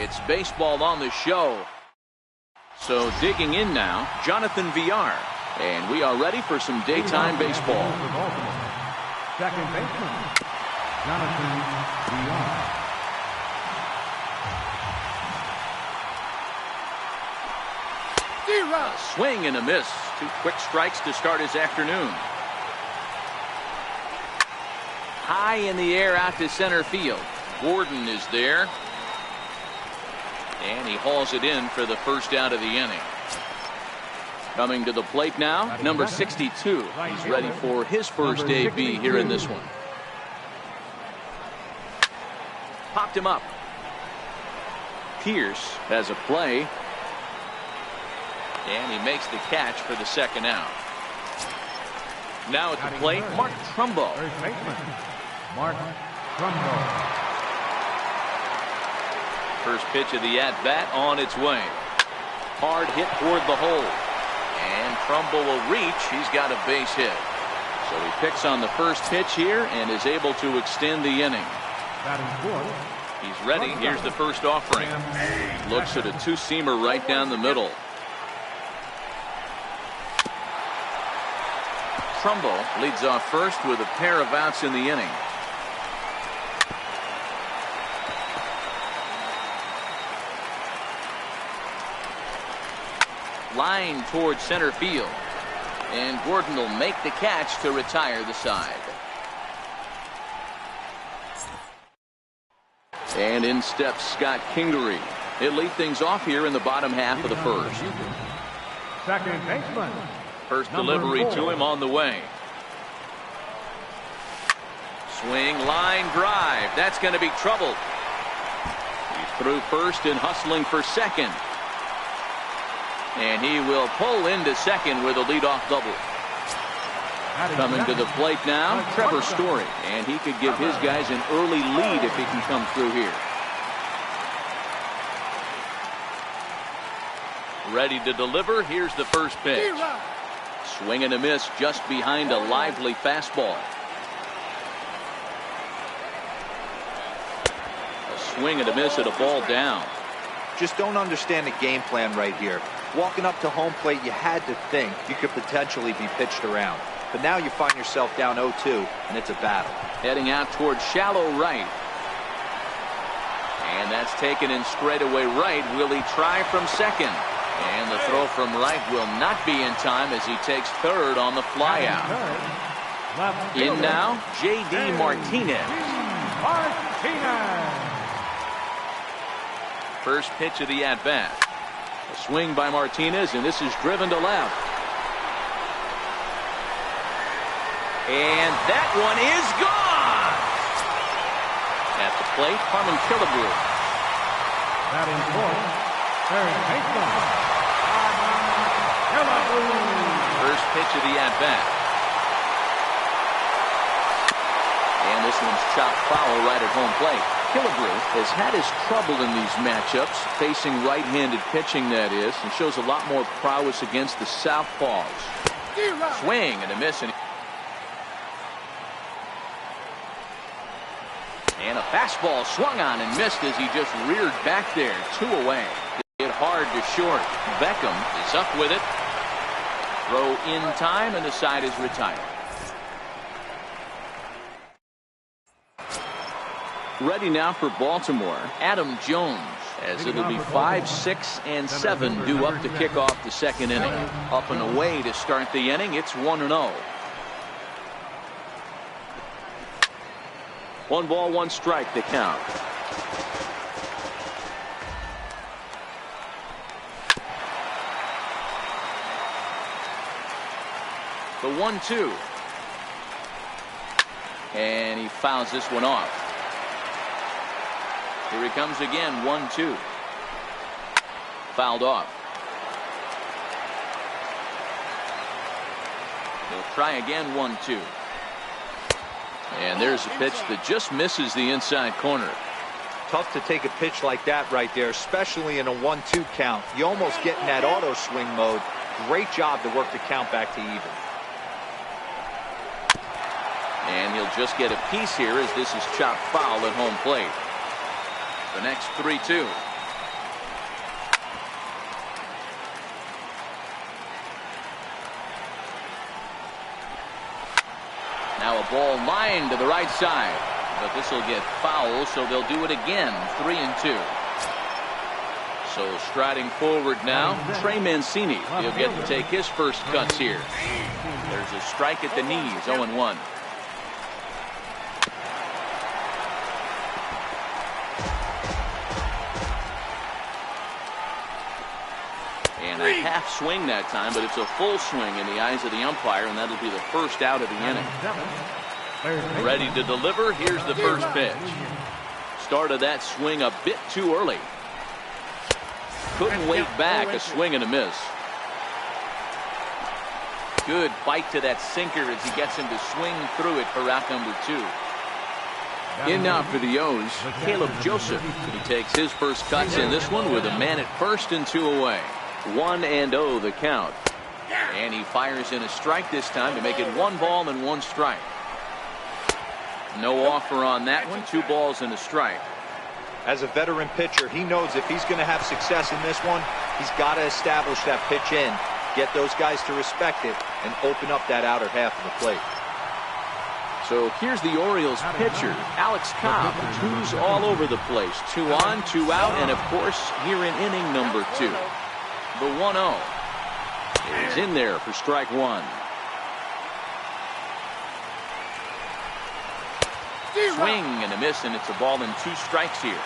It's baseball on the show. So digging in now, Jonathan Villar. And we are ready for some daytime baseball. Second baseman, Jonathan Villar. A swing and a miss. 2 quick strikes to start his afternoon. High in the air out to center field. Gordon is there. And he hauls it in for the first out of the inning. Coming to the plate now, number 62. He's ready for his first AB here in this one. Popped him up. Pierce has a play. And he makes the catch for the second out. Now at the plate, Mark Trumbo. First baseman, Mark Trumbo. First pitch of the at-bat on its way. Hard hit toward the hole. And Trumbo will reach. He's got a base hit. So he picks on the first pitch here and is able to extend the inning. He's ready. Here's the first offering. Looks at a two-seamer right down the middle. Trumbo leads off first with a pair of outs in the inning. Line towards center field. And Gordon will make the catch to retire the side. And in steps Scott Kingery. He'll lead things off here in the bottom half of the first. Second baseman. First delivery to him on the way. Swing, line drive. That's going to be trouble. He's through first and hustling for second. And he will pull into second with a leadoff double. Coming to the plate now, Trevor Story. And he could give his guys an early lead if he can come through here. Ready to deliver. Here's the first pitch. Swing and a miss just behind a lively fastball. A swing and a miss at a ball down. Just don't understand the game plan right here. Walking up to home plate, you had to think you could potentially be pitched around. But now you find yourself down 0-2, and it's a battle. Heading out towards shallow right. And that's taken in straightaway right. Will he try from second? And the throw from right will not be in time as he takes third on the flyout. In now, J.D. Martinez. First pitch of the at-bat. A swing by Martinez, and this is driven to left. And that one is gone. At the plate, Harmon Killebrew. Batting fourth, third baseman. First pitch of the at-bat. And this one's chopped foul right at home plate. Killebrew has had his trouble in these matchups, facing right-handed pitching, that is, and shows a lot more prowess against the southpaws. Swing and a miss. And a fastball swung on and missed as he just reared back there. 2 away. Hit hard to short. Beckham is up with it. Throw in time, and the side is retired. Ready now for Baltimore, Adam Jones, as it'll be 5, 6, and 7 due up to kick off the second inning. Up and away to start the inning. It's 1-0. 1 ball, 1 strike to count. The 1-2. And he fouls this one off. Here he comes again, 1-2. Fouled off. He'll try again, 1-2. And there's a pitch that just misses the inside corner. Tough to take a pitch like that right there, especially in a 1-2 count. You almost get in that auto swing mode. Great job to work the count back to even. And he'll just get a piece here as this is chopped foul at home plate. The next 3-2. Now a ball lined to the right side, but this will get foul, so they'll do it again. 3-2. So striding forward now, Trey Mancini. He'll get to take his first cuts here. There's a strike at the knees. 0-1. And a half swing that time, but it's a full swing in the eyes of the umpire, and that'll be the first out of the inning. Ready to deliver. Here's the first pitch. Started that swing a bit too early. Couldn't wait back. A swing and a miss. Good bite to that sinker as he gets him to swing through it for out number 2. In now for the O's, Caleb Joseph. He takes his first cuts in this one with a man at first and 2 away. 1-0 the count. And he fires in a strike this time to make it 1 ball and 1 strike. No offer on that one. 2 balls and a strike. As a veteran pitcher, he knows if he's going to have success in this one, he's got to establish that pitch in, get those guys to respect it, and open up that outer half of the plate. So here's the Orioles pitcher, Alex Cobb. 2s all over the place. 2 on, 2 out, and of course here in inning number 2. The 1-0 is in there for strike 1. Swing and a miss, and it's a ball and 2 strikes here.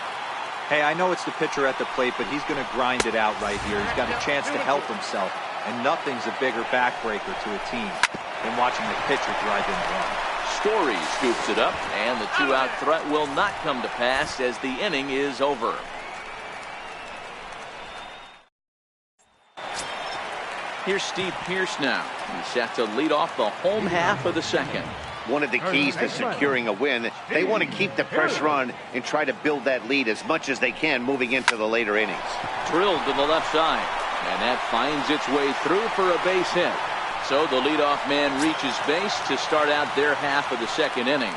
Hey, I know it's the pitcher at the plate, but he's going to grind it out right here. He's got a chance to help himself, and nothing's a bigger backbreaker to a team than watching the pitcher drive in the run. Story scoops it up, and the 2-out threat will not come to pass as the inning is over. Here's Steve Pearce now. He's set to lead off the home half of the second. One of the keys to securing a win, they want to keep the pressure on and try to build that lead as much as they can moving into the later innings. Drilled to the left side, and that finds its way through for a base hit. So the leadoff man reaches base to start out their half of the second inning.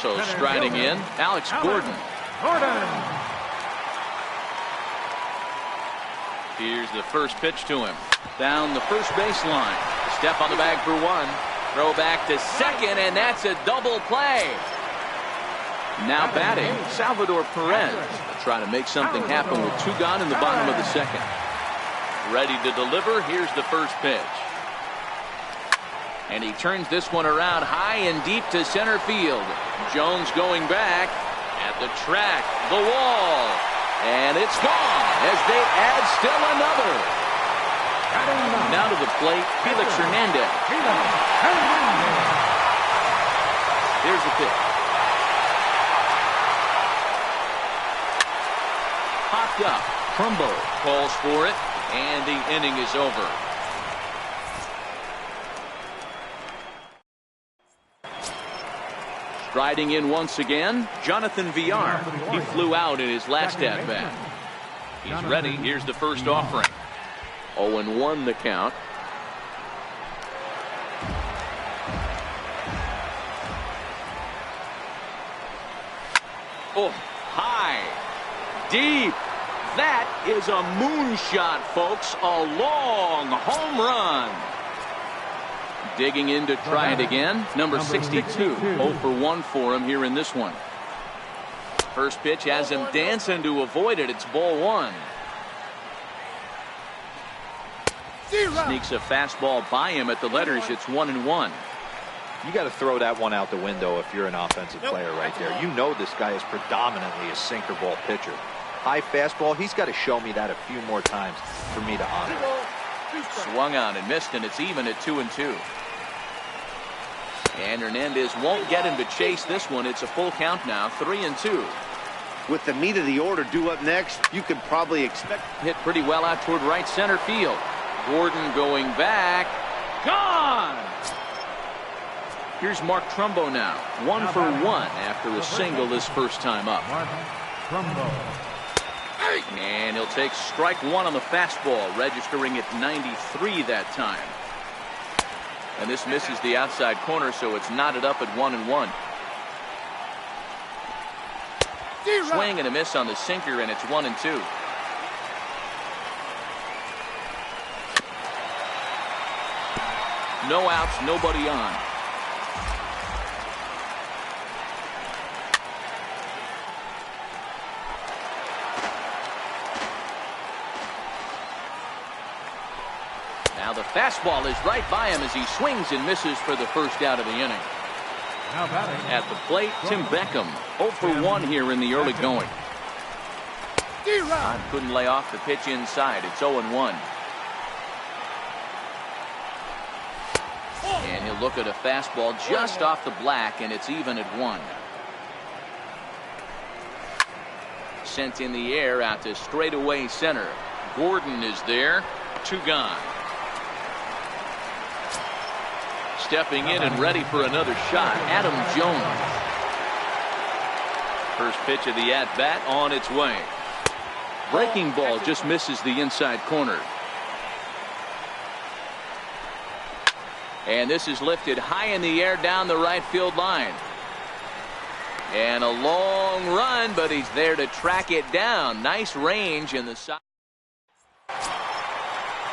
So striding in, Alex Gordon. Here's the first pitch to him. Down the first baseline. Step on the bag for 1. Throw back to second, and that's a double play. Now batting, Salvador Perez. Trying to make something happen with 2 gone in the bottom of the second. Ready to deliver. Here's the first pitch. And he turns this one around high and deep to center field. Jones going back at the track, the wall. And it's gone as they add still another. Now to the plate, Felix Hernandez. Here's the pitch. Popped up. Trumbo calls for it, and the inning is over. Striding in once again, Jonathan Villar. He flew out in his last at-bat. He's ready. Here's the first offering. 0-1 the count. Oh, high, deep. That is a moonshot, folks. A long home run. Digging in to try it again. Number 62. 0 for 1 for him here in this one. First pitch has him dancing to avoid it. It's ball 1. Sneaks a fastball by him at the letters. It's 1-1. You got to throw that one out the window if you're an offensive player right there. You know this guy is predominantly a sinker ball pitcher. High fastball, he's got to show me that a few more times for me to honor it. Swung on and missed, and it's even at 2-2. And Hernandez won't get him to chase this one. It's a full count now, 3-2. With the meat of the order due up next, you could probably expect. Hit pretty well out toward right center field. Gordon going back. Gone! Here's Mark Trumbo now. 1 for 1 after a single his first time up. And he'll take strike 1 on the fastball, registering at 93 that time. And this misses the outside corner, so it's knotted up at 1-1. Swing and a miss on the sinker, and it's 1-2. No outs, nobody on. Fastball is right by him as he swings and misses for the first out of the inning. Now batting. At the plate, Tim Beckham. 0 for 1 here in the early going. Couldn't lay off the pitch inside. It's 0-1. And he'll look at a fastball just off the black, and it's even at 1. Sent in the air out to straightaway center. Gordon is there. 2 gone. Stepping in and ready for another shot, Adam Jones. First pitch of the at-bat on its way. Breaking ball just misses the inside corner. And this is lifted high in the air down the right field line. And a long run, but he's there to track it down. Nice range in the side.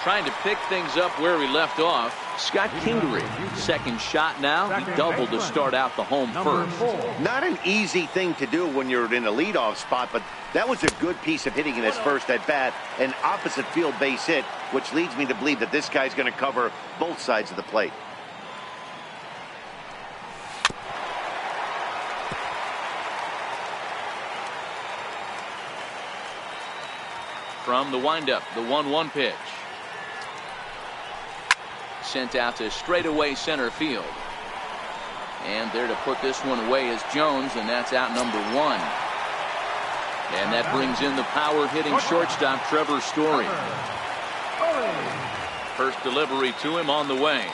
Trying to pick things up where he left off. Scott Kingery, second shot now. He doubled to start out the home first. Not an easy thing to do when you're in a leadoff spot, but that was a good piece of hitting in his first at bat. An opposite field base hit, which leads me to believe that this guy's going to cover both sides of the plate. From the windup, the 1-1 pitch. Sent out to straightaway center field. And there to put this one away is Jones, and that's out number 1. And that brings in the power-hitting shortstop Trevor Story. First delivery to him on the way.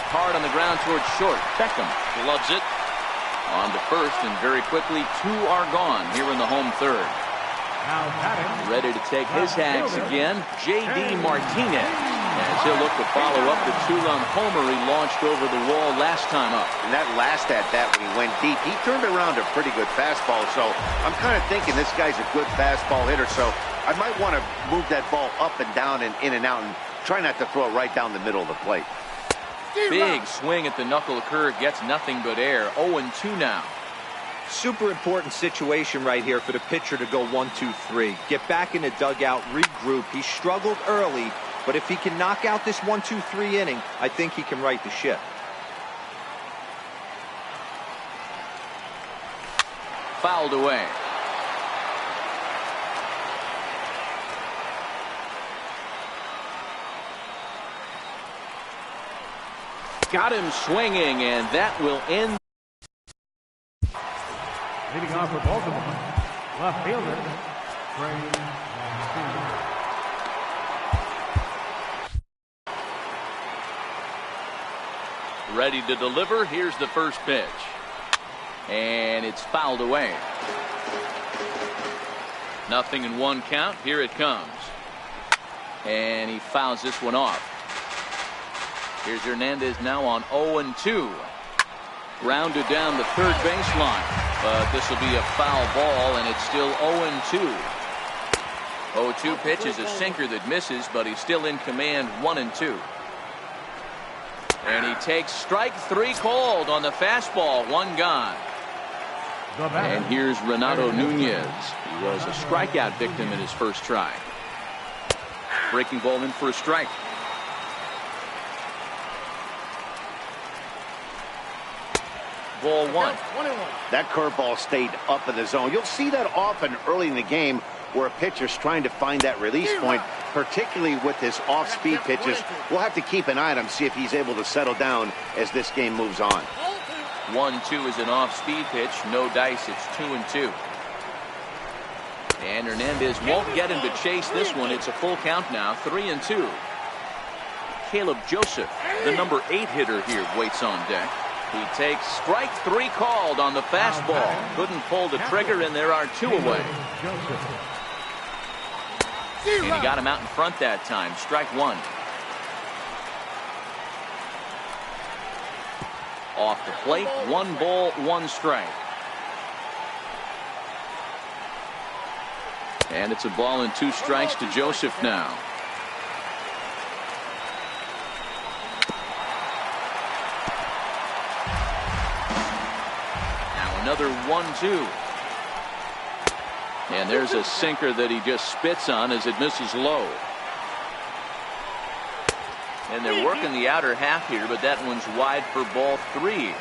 Hard on the ground towards short. Beckham loves it. On to first, and very quickly 2 are gone here in the home third. Ready to take his hacks again, J.D. Martinez, as he'll look to follow up the 2-run homer he launched over the wall last time up. And that last at-bat when he went deep, he turned around a pretty good fastball, so I'm kind of thinking this guy's a good fastball hitter, so I might want to move that ball up and down and in and out and try not to throw it right down the middle of the plate. Big swing at the knuckle curve, gets nothing but air. 0-2 now. Super important situation right here for the pitcher to go 1-2-3. Get back in the dugout, regroup. He struggled early, but if he can knock out this 1-2-3 inning, I think he can right the ship. Fouled away. Got him swinging, and that will end. Leading off for Baltimore, left fielder, Farr Legend. Ready to deliver. Here's the first pitch. And it's fouled away. 0-1 count. Here it comes. And he fouls this one off. Here's Hernandez now on 0-2. Grounded down the third baseline. But this will be a foul ball, and it's still 0-2. 0-2 pitch is a sinker that misses, but he's still in command. 1-2. And he takes strike 3 called on the fastball. 1 gone. And here's Renato Nunez. He was a strikeout victim in his first try. Breaking ball in for a strike. Ball 1. That curveball stayed up in the zone. You'll see that often early in the game where a pitcher's trying to find that release point, particularly with his off-speed pitches. We'll have to keep an eye on him, see if he's able to settle down as this game moves on. 1-2 is an off-speed pitch. No dice. It's 2-2. And Hernandez won't get him to chase this one. It's a full count now. 3-2. Caleb Joseph, the number 8 hitter here, waits on deck. He takes strike 3 called on the fastball. Couldn't pull the trigger, and there are 2 away. And he got him out in front that time. Strike 1. Off the plate, 1 ball, 1 strike. And it's a ball and 2 strikes to Joseph now. Another 1-2. And there's a sinker that he just spits on as it misses low. And they're working the outer half here, but that one's wide for ball 3.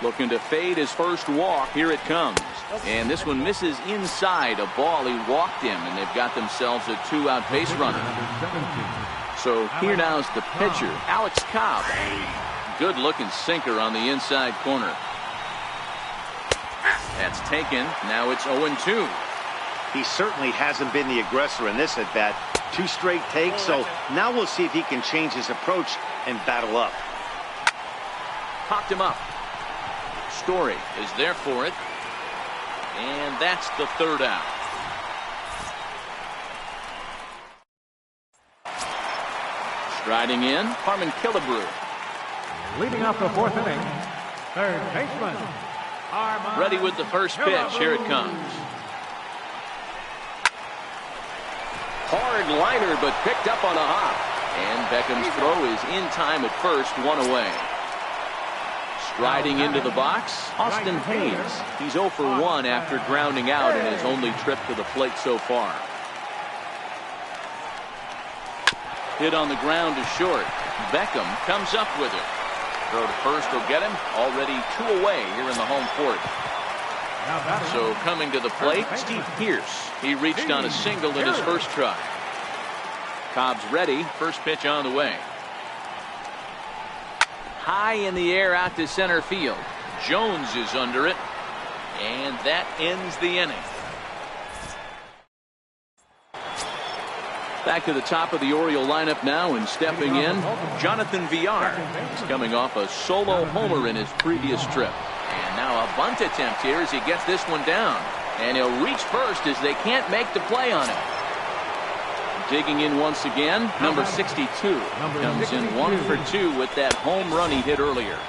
Looking to fade his first walk. Here it comes. And this one misses inside a ball he walked him, and they've got themselves a 2-out base runner. So here now's the pitcher, Alex Cobb. Good looking sinker on the inside corner. That's taken. Now it's 0-2. He certainly hasn't been the aggressor in this at bat. 2 straight takes, so now we'll see if he can change his approach and battle up. Popped him up. Story is there for it. And that's the 3rd out. Striding in, Harmon Killebrew. Leading off the 4th inning, 3rd baseman. Ready with the first pitch. Here it comes. Hard liner, but picked up on a hop. And Beckham's throw is in time at first, 1 away. Striding into the box, Austin Hayes. He's 0 for 1 after grounding out in his only trip to the plate so far. Hit on the ground to short. Beckham comes up with it. Throw to first will get him. Already 2 away here in the home 4th. So coming to the plate, Steve Pearce. He reached on a single in his first try. Cobb's ready. First pitch on the way. High in the air out to center field. Jones is under it. And that ends the inning. Back to the top of the Oriole lineup now, and stepping in, Jonathan Villar. He's coming off a solo homer in his previous trip. And now a bunt attempt here as he gets this one down. And he'll reach first as they can't make the play on it. Digging in once again, number 62. Comes in 1 for 2 with that home run he hit earlier.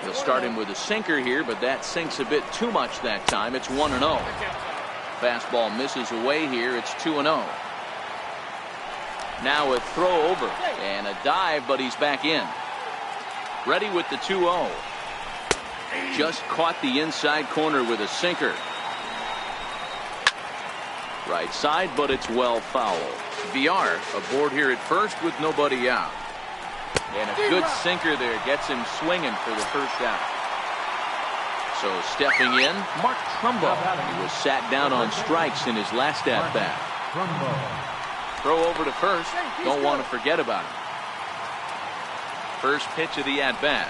He'll start him with a sinker here, but that sinks a bit too much that time. It's 1-0. Fastball misses away here. It's 2-0. Now a throw over and a dive, but he's back in. Ready with the 2-0. Just caught the inside corner with a sinker. Right side, but it's well foul. Villar aboard here at first with nobody out. And a good sinker there gets him swinging for the first out. So stepping in, Mark Trumbo. He was sat down on strikes in his last at bat. Throw over to first. Don't want to forget about him. First pitch of the at bat.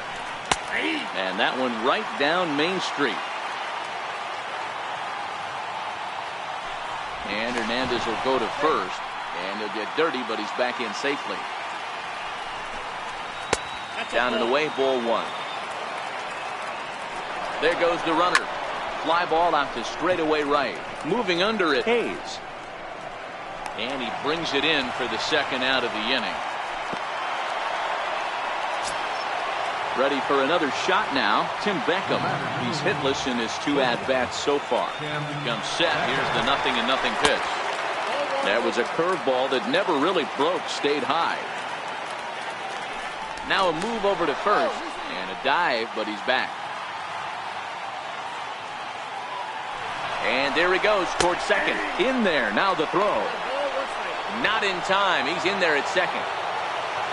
And that one right down Main Street. And Hernandez will go to first. And he'll get dirty, but he's back in safely. Down and away, ball 1. There goes the runner. Fly ball out to straightaway right. Moving under it, Hayes. And he brings it in for the second out of the inning. Ready for another shot now, Tim Beckham. He's hitless in his 2 at-bats so far. Comes set. Here's the 0-0 pitch. That was a curveball that never really broke, stayed high. Now a move over to first and a dive, but he's back. And there he goes towards second. In there. Now the throw. Not in time. He's in there at second.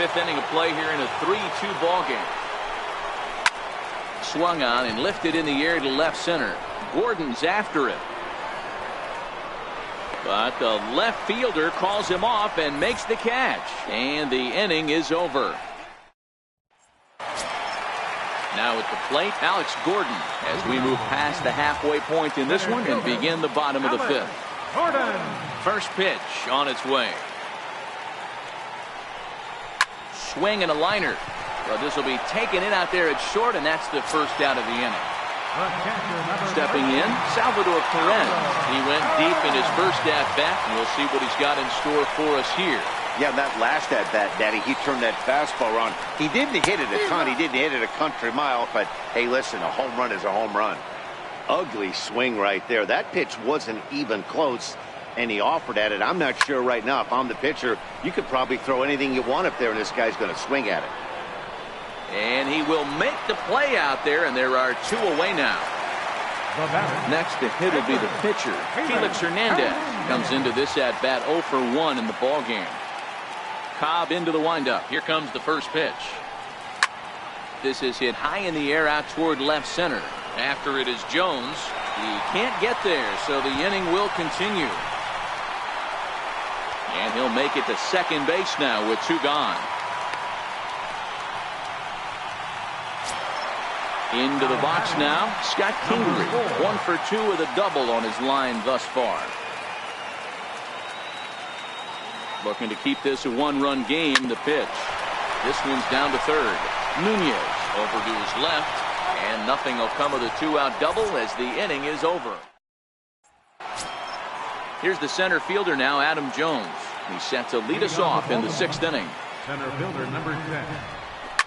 5th inning of play here in a 3-2 ball game. Swung on and lifted in the air to left center. Gordon's after it. But the left fielder calls him off and makes the catch. And the inning is over. Now at the plate, Alex Gordon, as we move past the halfway point in this one and begin the bottom of the 5th. Gordon. First pitch on its way. Swing and a liner. Well, this will be taken in out there at short, and that's the first out of the inning. Stepping in, Salvador Perez. He went deep in his first at-bat, and we'll see what he's got in store for us here. Yeah, that last at-bat, Daddy, he turned that fastball around. He didn't hit it a ton. He didn't hit it a country mile, but, hey, listen, a home run is a home run. Ugly swing right there. That pitch wasn't even close, and he offered at it. I'm not sure right now if I'm the pitcher, you could probably throw anything you want up there, and this guy's going to swing at it. And he will make the play out there, and there are 2 away now. The batter. Next to hit will be the pitcher, Felix Hernandez. Comes into this at bat 0 for 1 in the ball game. Cobb into the windup. Here comes the first pitch. This is hit high in the air out toward left center. After it is Jones. He can't get there, so the inning will continue. And he'll make it to second base now with 2 gone. Into the box now, Scott Kingery. 1 for 2 with a double on his line thus far. Looking to keep this a 1-run game. The pitch. This one's down to third. Nunez over to his left. And nothing will come of the 2-out double as the inning is over. Here's the center fielder now, Adam Jones. He's set to lead us off in the 6th inning. Center fielder number 10.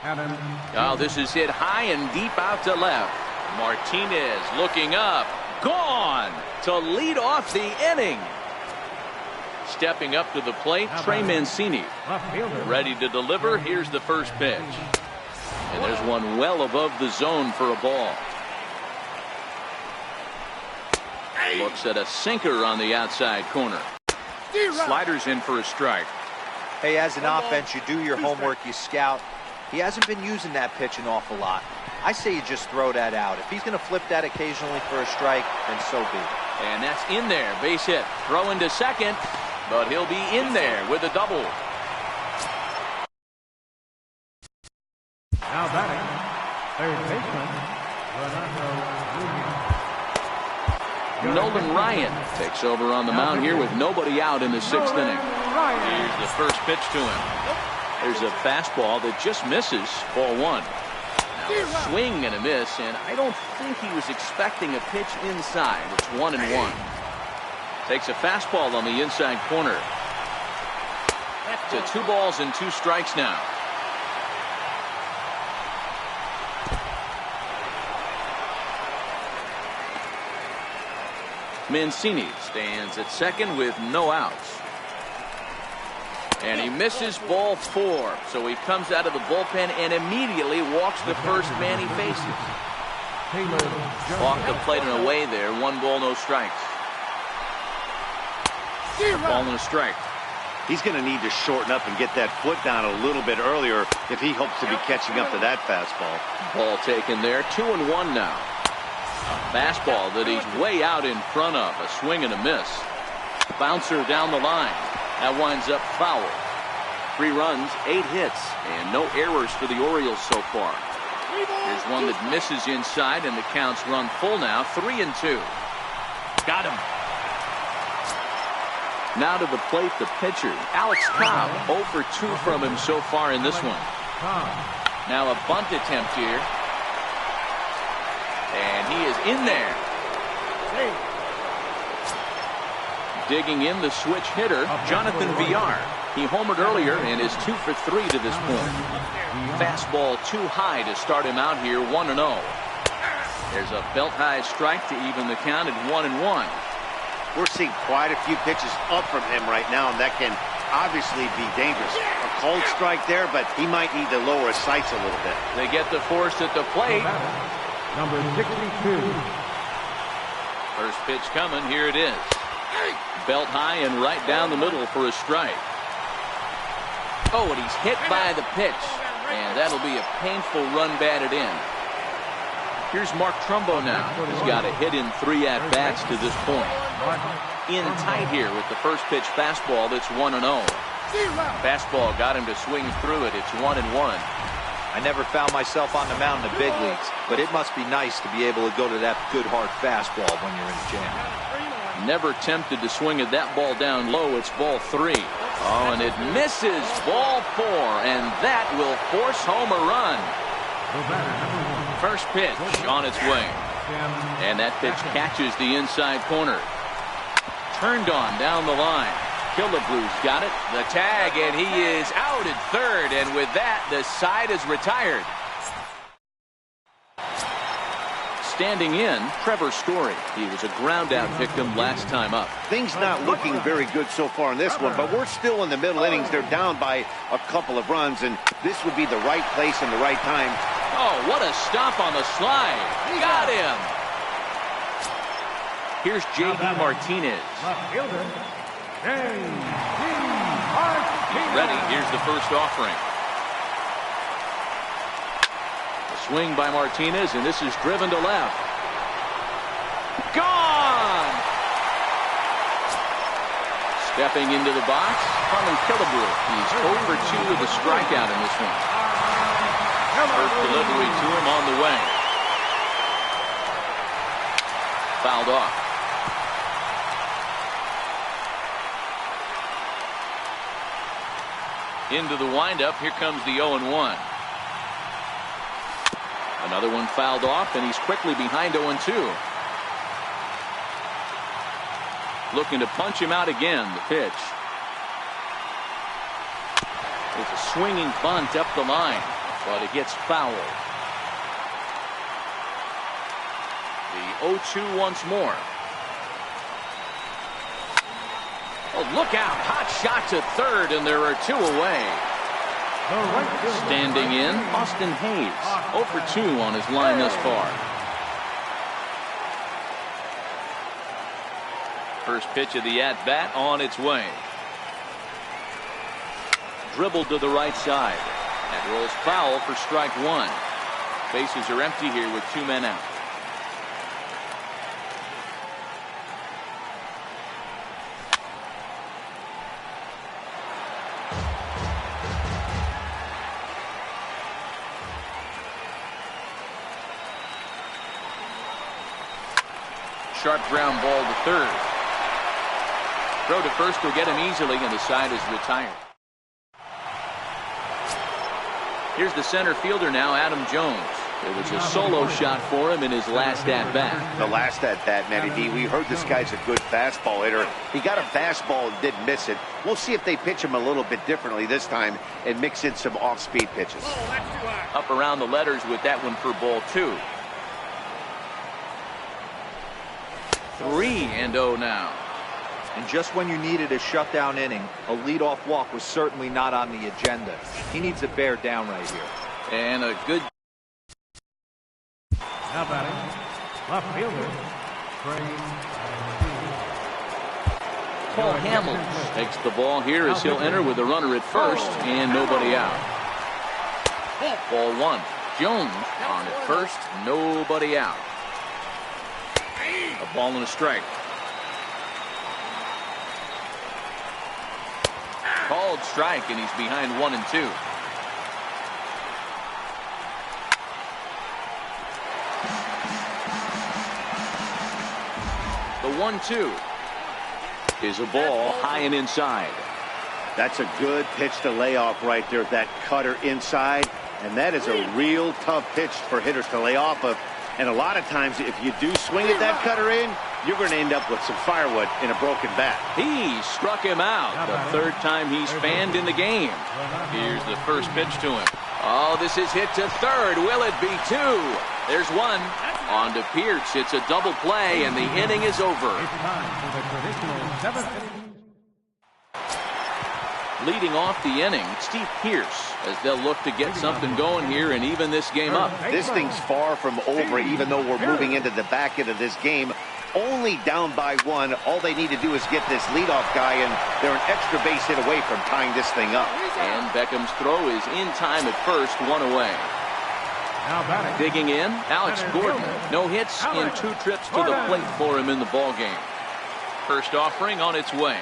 Adam. Oh, this is hit high and deep out to left. Martinez looking up. Gone to lead off the inning. Stepping up to the plate, Trey Mancini. Ready to deliver. Here's the first pitch. And there's one well above the zone for a ball. Looks at a sinker on the outside corner. Sliders in for a strike. Hey, as an offense, you do your homework, you scout. He hasn't been using that pitch an awful lot. I say you just throw that out. If he's going to flip that occasionally for a strike, then so be it. And that's in there. Base hit. Throw into second, but he'll be in there with a double. Now batting, third baseman, Nolan Ryan takes over on the mound here with nobody out in the 6th inning. Here's the first pitch to him. There's a fastball that just misses. Ball 1. Now a swing and a miss, and I don't think he was expecting a pitch inside. It's 1-1. Takes a fastball on the inside corner. To 2 balls and 2 strikes now. Mancini stands at second with no outs. And he misses ball 4. So he comes out of the bullpen and immediately walks the first man he faces. Off the plate and away there. 1 ball, no strikes. Ball and a strike. He's going to need to shorten up and get that foot down a little bit earlier if he hopes to be catching up to that fastball. Ball taken there. 2-1 now. A fastball that he's way out in front of. A swing and a miss. Bouncer down the line. That winds up foul. 3 runs, 8 hits, and no errors for the Orioles so far. Here's one that misses inside, and the count's run full now. 3-2. Got him. Now to the plate, the pitcher, Alex Cobb. 0 for 2 from him so far in this one. Now a bunt attempt here. And he is in there. Digging in the switch hitter, Jonathan Villar. He homered earlier and is 2 for 3 to this point. Fastball too high to start him out here, 1-0. There's a belt high strike to even the count at 1-1. We're seeing quite a few pitches up from him right now, and that can obviously be dangerous. A cold strike there, but he might need to lower his sights a little bit. They get the force at the plate. Number 62. First pitch coming. Here it is. Belt high and right down the middle for a strike. Oh, and he's hit by the pitch. And that'll be a painful run batted in. Here's Mark Trumbo now. He's got a hit in 3 at-bats to this point. In tight here with the first pitch fastball that's 1-0. Fastball got him to swing through it. It's 1-1. I never found myself on the mound in the big leagues, but it must be nice to be able to go to that good hard fastball when you're in the jam. Never tempted to swing at that ball down low. It's ball 3. Oh, and it misses. Ball 4, and that will force home a run. First pitch on its way. And that pitch catches the inside corner. Turned on down the line. Killebrews got it. The tag, and he is out at third. And with that, the side is retired. Standing in, Trevor Story. He was a ground-out victim last time up. Things not looking very good so far in this one, but we're still in the middle innings. They're down by a couple of runs, and this would be the right place and the right time. Oh, what a stop on the slide. Got him. Here's J.D. Martinez. Left fielder, J.D. He's ready. Here's the first offering. A swing by Martinez, and this is driven to left. Gone! Stepping into the box, Harmon Killebrew. He's 0 for 2 with a strikeout in this one. First delivery to him on the way. Fouled off. Into the windup. Here comes the 0-1. Another one fouled off, and he's quickly behind 0-2. Looking to punch him out again. The pitch. It's a swinging bunt up the line, but it gets fouled. The 0-2 once more. Oh, look out. Hot shot to third, and there are 2 away. Standing in, Austin Hayes. 0 for 2 on his line thus far. First pitch of the at-bat on its way. Dribbled to the right side. That rolls foul for strike 1. Bases are empty here with 2 men out. Sharp ground ball to third. Throw to first will get him easily, and the side is retired. Here's the center fielder now, Adam Jones. It was a solo shot for him in his last at-bat. The last at-bat, Matty D. We heard this guy's a good fastball hitter. He got a fastball and didn't miss it. We'll see if they pitch him a little bit differently this time and mix in some off-speed pitches. Up around the letters with that one for ball 2. 3-0 now. And just when you needed a shutdown inning, a leadoff walk was certainly not on the agenda. He needs to bear down right here. And a good. Now batting, left fielder, Paul Hamels takes the ball here as he'll enter with a runner at first and nobody out. Ball 1. Jones on at first, nobody out. A ball and a strike. Called strike, and he's behind 1-2. The 1-2 is a ball high and inside. That's a good pitch to lay off right there. That cutter inside, and that is a real tough pitch for hitters to lay off of. And a lot of times, if you do swing at that cutter in, you're going to end up with some firewood in a broken bat. He struck him out. The third time he's fanned in the game. Here's the first pitch to him. Oh, this is hit to third. Will it be 2? There's 1. On to Pierce. It's a double play, and the inning is over. Leading off the inning, Steve Pierce, as they'll look to get something going here and even this game up. This thing's far from over, even though we're moving into the back end of this game. Only down by 1. All they need to do is get this leadoff guy, and they're an extra base hit away from tying this thing up. And Beckham's throw is in time at first, 1 away. Digging in, Alex Gordon. No hits in 2 trips to the plate for him in the ballgame. First offering on its way.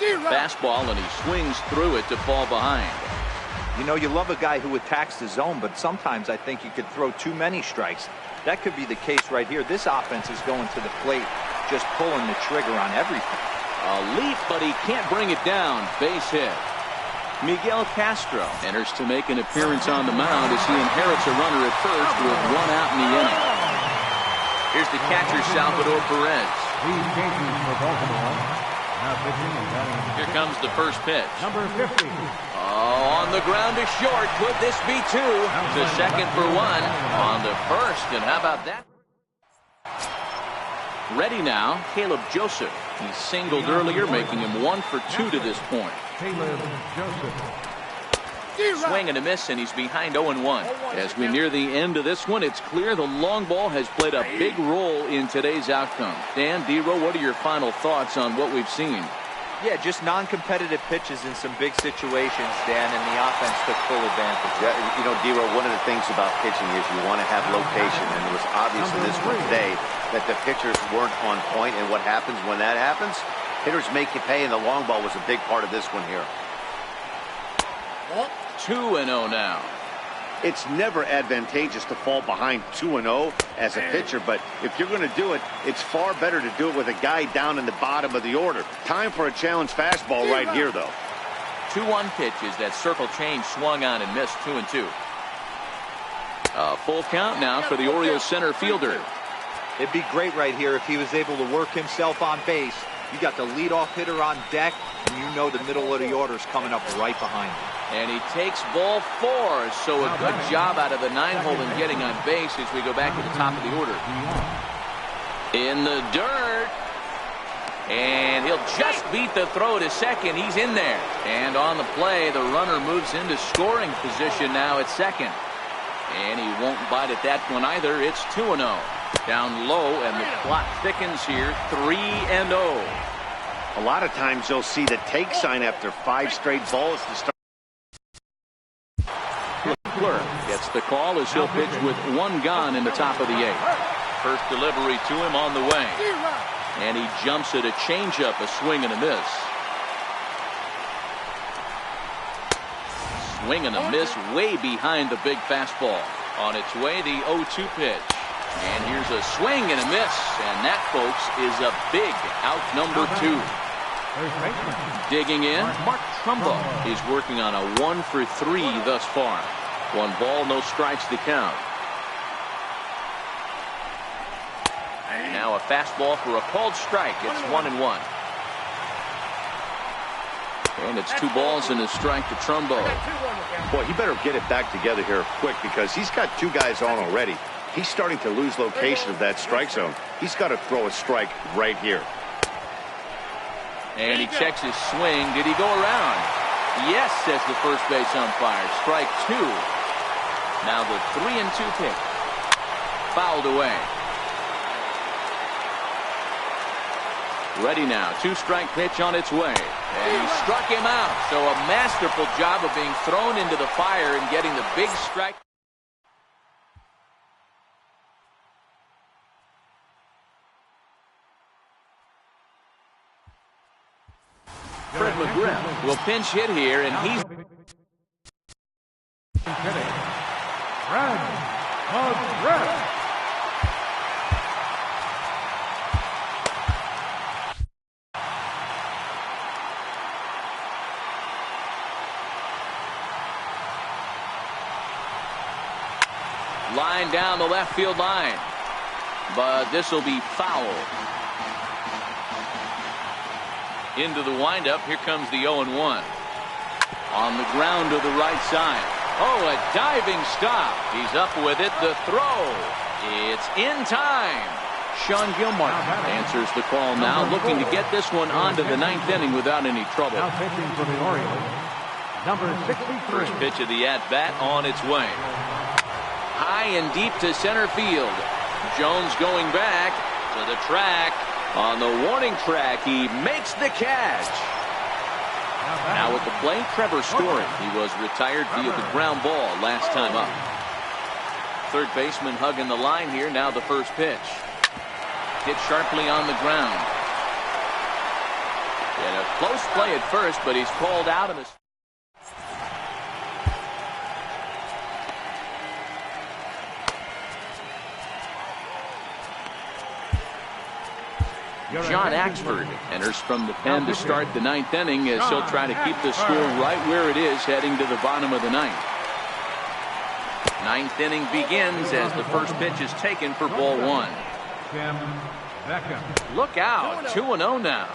Fastball, and he swings through it to fall behind. You know, you love a guy who attacks the zone, but sometimes I think you could throw too many strikes. That could be the case right here. This offense is going to the plate, just pulling the trigger on everything. A leap, but he can't bring it down. Base hit. Miguel Castro enters to make an appearance on the mound as he inherits a runner at first with 1 out in the inning. Here's the catcher, Salvador Perez. He's changing for Baltimore. Now pitching and batting. Here comes the first pitch. Number 50. Oh, on the ground to short. Could this be 2? To second for 1. On to first, and how about that? Ready now, Caleb Joseph. He singled earlier, making him 1 for 2 to this point. Caleb Joseph. Swing and a miss, and he's behind 0-1. As we near the end of this one, it's clear the long ball has played a big role in today's outcome. Dan, D-Row, what are your final thoughts on what we've seen? Yeah, just non-competitive pitches in some big situations, Dan, and the offense took full advantage. Yeah, you know, D-Row, one of the things about pitching is you want to have location, and it was obvious in this one today that the pitchers weren't on point, and what happens when that happens? Hitters make you pay, and the long ball was a big part of this one here. 2-0 now. It's never advantageous to fall behind 2-0 as a pitcher, but if you're going to do it, it's far better to do it with a guy down in the bottom of the order. Time for a challenge fastball right here, though. 2-1 pitches. That circle change swung on and missed. 2-2. A full count now for the Orioles center fielder. It'd be great right here if he was able to work himself on base. You got the leadoff hitter on deck, and you know the middle of the order is coming up right behind him. And he takes ball 4, so a good job out of the 9-hole in getting on base as we go back to the top of the order. In the dirt. And he'll just beat the throw to second. He's in there. And on the play, the runner moves into scoring position now at second. And he won't bite at that one either. It's 2-0. Down low, and the clock thickens here. 3-0. A lot of times you'll see the take sign after 5 straight balls to start. Gets the call as he'll pitch with 1 gone in the top of the 8th. First delivery to him on the way. And he jumps at a changeup, a swing and a miss. Swing and a miss way behind the big fastball. On its way, the 0-2 pitch. And here's a swing and a miss. And that, folks, is a big out number 2. Digging in, Mark Trumbo is working on a 1 for 3 thus far. 1 ball, no strikes to count. Now a fastball for a called strike. It's 1-1. And it's 2 balls and a strike to Trumbo. Boy, he better get it back together here quick because he's got 2 guys on already. He's starting to lose location of that strike zone. He's got to throw a strike right here. And he checks his swing. Did he go around? Yes, says the first base umpire. Strike 2. Now the 3-2 pitch. Fouled away. Ready now. 2-strike pitch on its way. And he struck him out. So a masterful job of being thrown into the fire and getting the big strike. Fred McGriff will pinch hit here, and he's Fred McGriff. line down the left field line, but this will be foul. Into the windup. Here comes the 0-1. On the ground to the right side. Oh, a diving stop. He's up with it. The throw. It's in time. Sean Gilmore answers the call now, looking to get this one onto the ninth inning without any trouble. Now pitching for the Orioles, number 63. First pitch of the at-bat on its way. High and deep to center field. Jones going back to the track. On the warning track, he makes the catch. Now at the plate, Trevor Story. He was retired via the ground ball last time up. Third baseman hugging the line here. Now the first pitch. Hit sharply on the ground. And a close play at first, but he's called out in the... John Axford enters from the pen to start the ninth inning, as he'll try to keep the score right where it is heading to the bottom of the ninth. Ninth inning begins as the first pitch is taken for ball one. Look out, 2-0 now.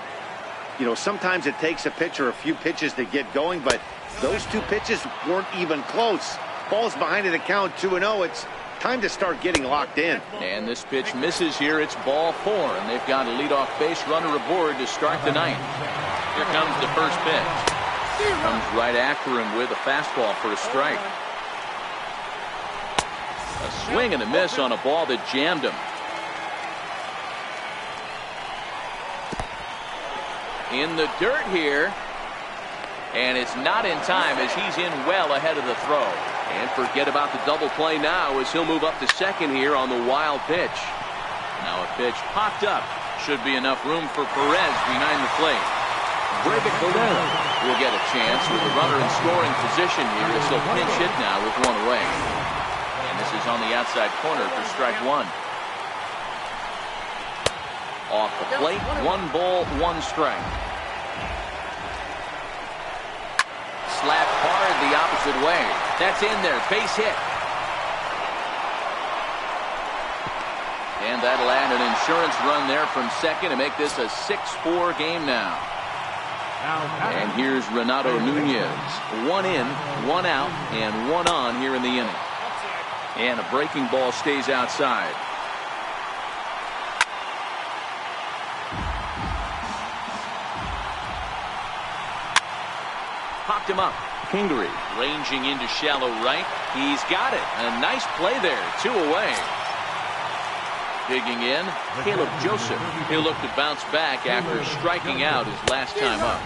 You know, sometimes it takes a pitcher a few pitches to get going, but those two pitches weren't even close. Ball's behind in the count, 2-0. It's time to start getting locked in. And this pitch misses here. It's ball four, and they've got a leadoff base runner aboard to start the ninth. Here comes the first pitch. Comes right after him with a fastball for a strike. A swing and a miss on a ball that jammed him. In the dirt here. And it's not in time as he's in well ahead of the throw. And forget about the double play now as he'll move up to second here on the wild pitch. Now a pitch popped up. Should be enough room for Perez behind the plate. Breivik will get a chance with a runner in scoring position here as he'll pinch hit now with one away. And this is on the outside corner for strike one. Off the plate, 1 ball, 1 strike. Slapped hard the opposite way. That's in there. Base hit. And that'll add an insurance run there from second to make this a 6-4 game now. And here's Renato Nunez. 1 in, 1 out, and 1 on here in the inning. And a breaking ball stays outside. Popped him up. Kingery ranging into shallow right. He's got it. A nice play there. 2 away. Digging in, Caleb Joseph. He'll look to bounce back after striking out his last time up.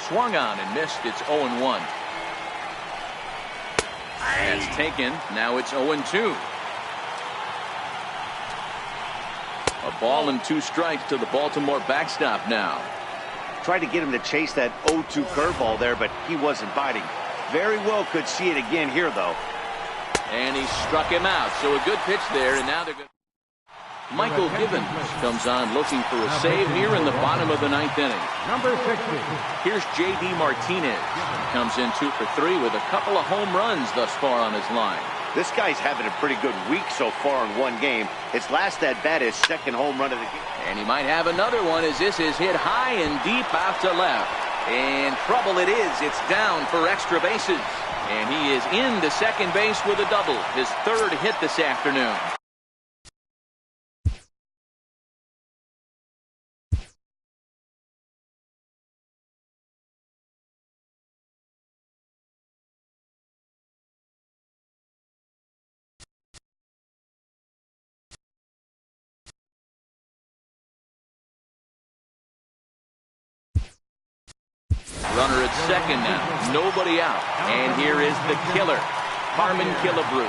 Swung on and missed. It's 0-1. That's taken. Now it's 0-2. A ball and 2 strikes to the Baltimore backstop now. Tried to get him to chase that 0-2 curveball there, but he wasn't biting. Very well could see it again here, though. And he struck him out. So a good pitch there, and now they're good. Michael Givens comes on looking for a save here in the bottom of the 9th inning. Number 60. Here's J.D. Martinez. Comes in 2 for 3 with a couple of home runs thus far on his line. This guy's having a pretty good week so far in 1 game. His last at bat is 2nd home run of the game. And he might have another one as this is hit high and deep out to left. And trouble it is. It's down for extra bases. And he is into second base with a double. His 3rd hit this afternoon. Runner at second now. Nobody out. And here is the killer, Harmon Killebrew.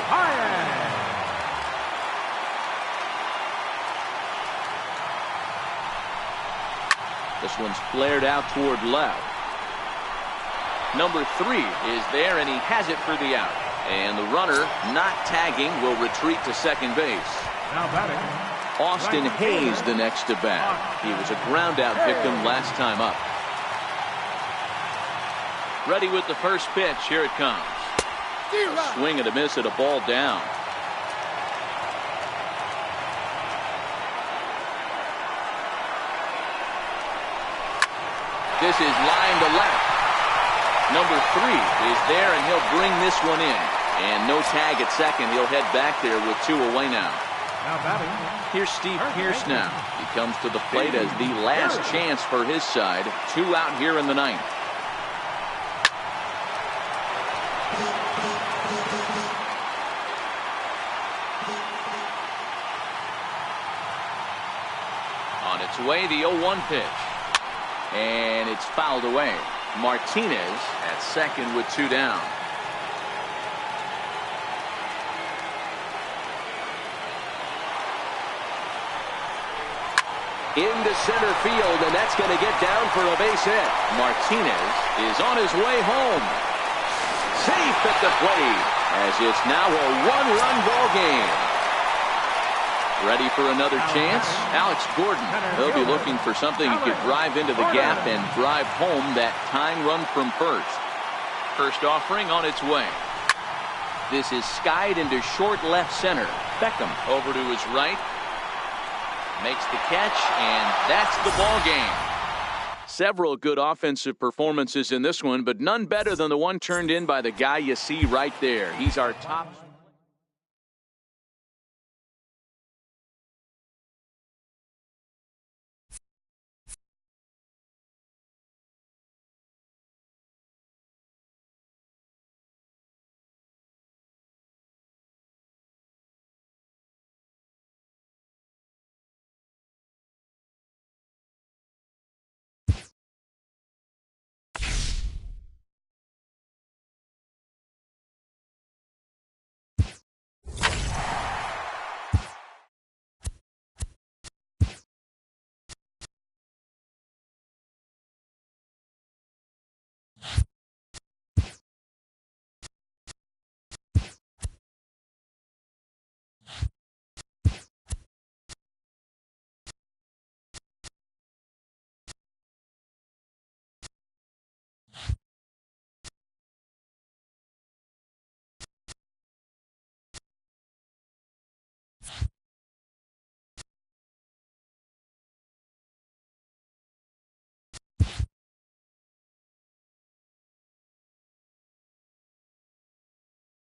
This one's flared out toward left. Number 3 is there, and he has it for the out. And the runner, not tagging, will retreat to second base. Now batting, Austin Hayes the next to bat. He was a ground out victim last time up. Ready with the first pitch. Here it comes. A swing and a miss at a ball down. This is line to left. Number 3 is there, and he'll bring this one in. And no tag at second. He'll head back there with 2 away now. now batting, Here's Steve Pearce now. He comes to the plate as the last chance for his side. 2 out here in the 9th. On its way, the 0-1 pitch. And it's fouled away. Martinez at second with 2 down. Into center field, and that's going to get down for a base hit. Martinez is on his way home. Safe at the plate, as it's now a 1-run ball game. Ready for another chance? Alex Gordon. They'll be looking for something he could drive into the gap and drive home that tying run from first. First offering on its way. This is skied into short left center. Beckham over to his right. Makes the catch, and that's the ball game. Several good offensive performances in this one, but none better than the one turned in by the guy you see right there. He's our top